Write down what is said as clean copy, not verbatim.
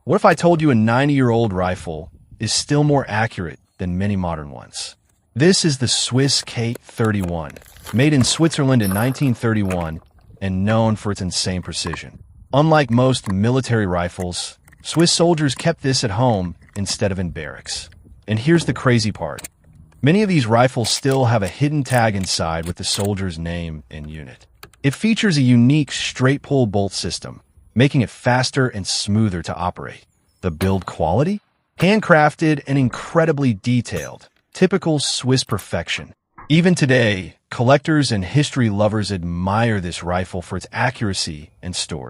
What if I told you a 90-year-old rifle is still more accurate than many modern ones? This is the Swiss K31, made in Switzerland in 1931 and known for its insane precision. Unlike most military rifles, Swiss soldiers kept this at home instead of in barracks. And here's the crazy part. Many of these rifles still have a hidden tag inside with the soldier's name and unit. It features a unique straight-pull bolt system, making it faster and smoother to operate. The build quality? Handcrafted and incredibly detailed, typical Swiss perfection. Even today, collectors and history lovers admire this rifle for its accuracy and story.